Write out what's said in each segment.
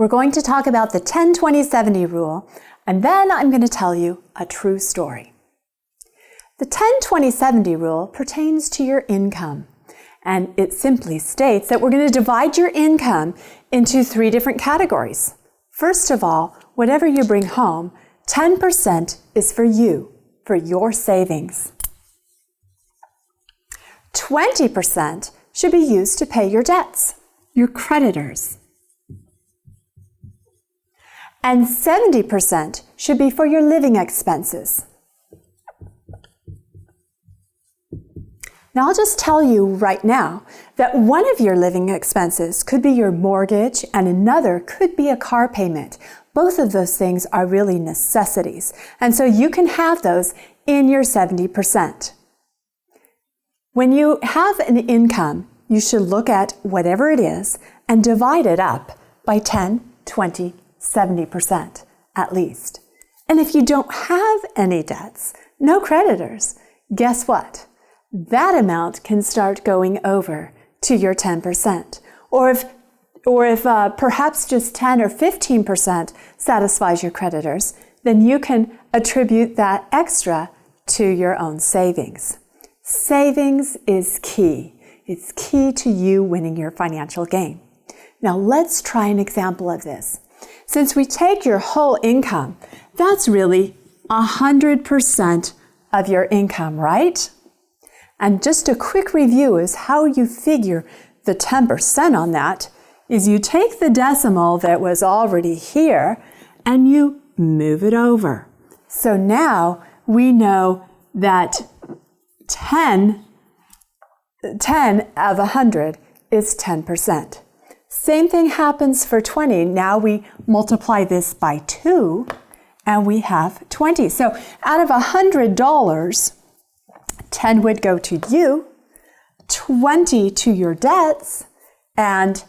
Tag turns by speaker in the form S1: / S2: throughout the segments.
S1: We're going to talk about the 10-20-70 rule, and then I'm going to tell you a true story. The 10-20-70 rule pertains to your income, and it simply states that we're going to divide your income into 3 different categories. First of all, whatever you bring home, 10% is for you, for your savings. 20% should be used to pay your debts, your creditors. And 70% should be for your living expenses. Now, I'll just tell you right now that one of your living expenses could be your mortgage and another could be a car payment. Both of those things are really necessities, and so you can have those in your 70%. When you have an income, you should look at whatever it is and divide it up by 10, 20, 70% at least. And if you don't have any debts, no creditors, guess what? That amount can start going over to your 10%. Or if perhaps just 10 or 15% satisfies your creditors, then you can attribute that extra to your own savings. Savings is key. It's key to you winning your financial game. Now let's try an example of this. Since we take your whole income, that's really 100% of your income, right? And just a quick review is how you figure the 10% on that is you take the decimal that was already here and you move it over. So now we know that 10 of 100 is 10%. Same thing happens for 20. Now we multiply this by 2 and we have 20. So out of $100, 10 would go to you, 20 to your debts, and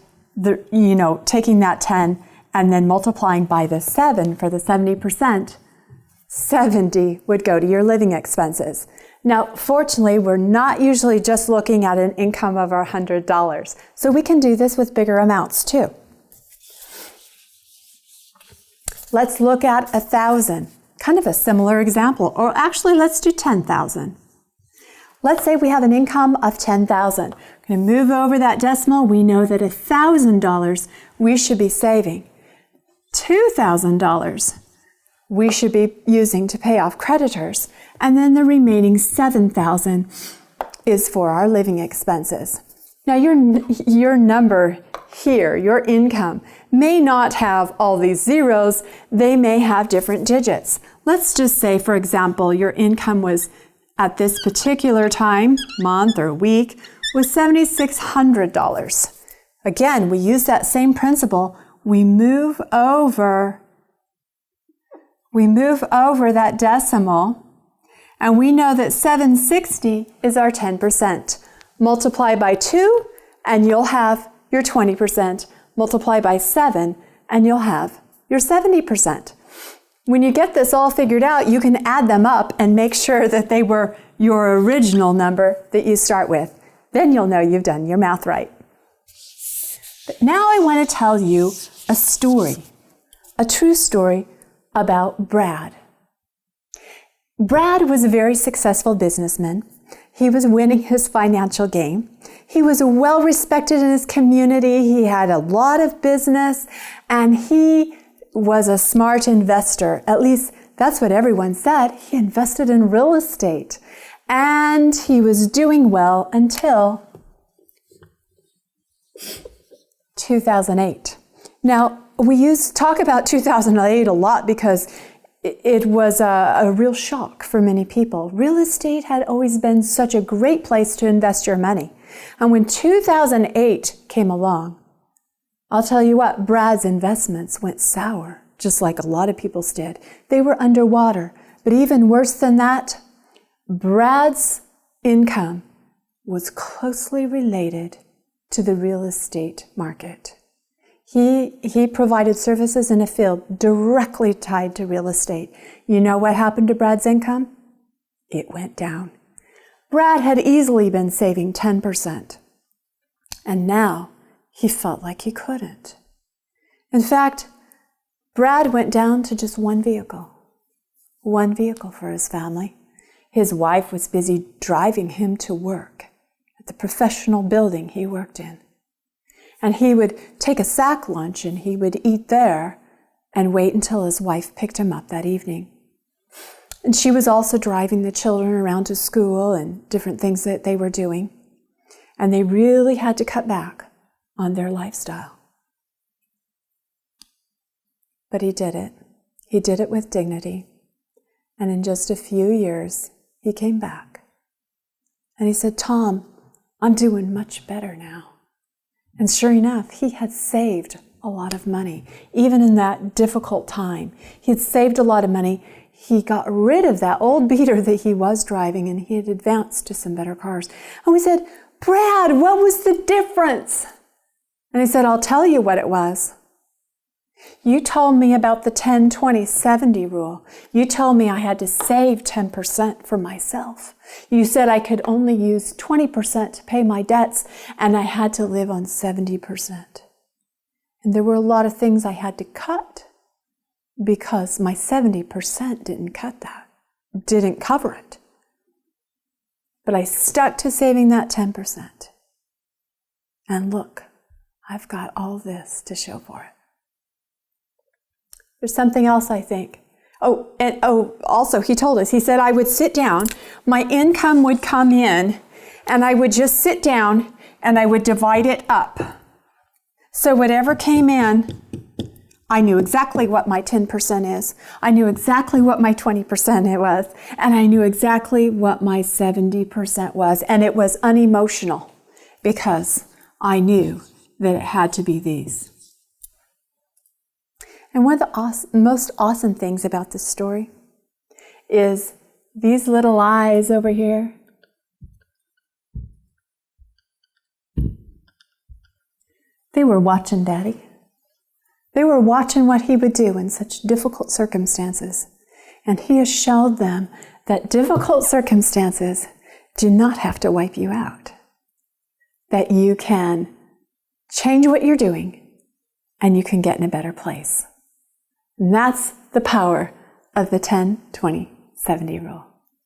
S1: taking that 10 and then multiplying by the 7 for the 70%, 70 would go to your living expenses. Now, fortunately, we're not usually just looking at an income of our $100, so we can do this with bigger amounts too. Let's look at 1,000, kind of a similar example, or actually let's do 10,000. Let's say we have an income of $10,000. We're going to move over that decimal. We know that $1,000 we should be saving. $2,000 we should be using to pay off creditors. And then the remaining $7,000 is for our living expenses. Now your number here, your income, may not have all these zeros. They may have different digits. Let's just say, for example, your income was at this particular time, month or week, was $7,600. Again, we use that same principle. We move over that decimal, and we know that 760 is our 10%. Multiply by 2, and you'll have your 20%. Multiply by 7, and you'll have your 70%. When you get this all figured out, you can add them up and make sure that they were your original number that you start with. Then you'll know you've done your math right. But now I want to tell you a story, a true story about Brad. Brad was a very successful businessman. He was winning his financial game. He was well respected in his community. He had a lot of business, and he was a smart investor. At least that's what everyone said. He invested in real estate, and he was doing well until 2008. Now, we talk about 2008 a lot because it was a real shock for many people. Real estate had always been such a great place to invest your money. And when 2008 came along, I'll tell you what, Brad's investments went sour, just like a lot of people's did. They were underwater. But even worse than that, Brad's income was closely related to the real estate market. He provided services in a field directly tied to real estate. You know what happened to Brad's income? It went down. Brad had easily been saving 10%, and now he felt like he couldn't. In fact, Brad went down to just one vehicle for his family. His wife was busy driving him to work at the professional building he worked in. And he would take a sack lunch and he would eat there and wait until his wife picked him up that evening. And she was also driving the children around to school and different things that they were doing. And they really had to cut back on their lifestyle. But he did it. He did it with dignity. And in just a few years, he came back. And he said, "Tom, I'm doing much better now." And sure enough, he had saved a lot of money, even in that difficult time. He had saved a lot of money. He got rid of that old beater that he was driving, and he had advanced to some better cars. And we said, "Brad, what was the difference?" And he said, "I'll tell you what it was. You told me about the 10-20-70 rule. You told me I had to save 10% for myself. You said I could only use 20% to pay my debts, and I had to live on 70%. And there were a lot of things I had to cut because my 70% didn't cover it. But I stuck to saving that 10%. And look, I've got all this to show for it." There's something else, I think. Also, he told us, he said, I would sit down, my income would come in, and I would just sit down and I would divide it up. So whatever came in, I knew exactly what my 10% is. I knew exactly what my 20% it was, and I knew exactly what my 70% was. And it was unemotional because I knew that it had to be these. And one of the most awesome things about this story is these little eyes over here. They were watching Daddy. They were watching what he would do in such difficult circumstances. And he has showed them that difficult circumstances do not have to wipe you out. That you can change what you're doing and you can get in a better place. And that's the power of the 10-20-70 rule.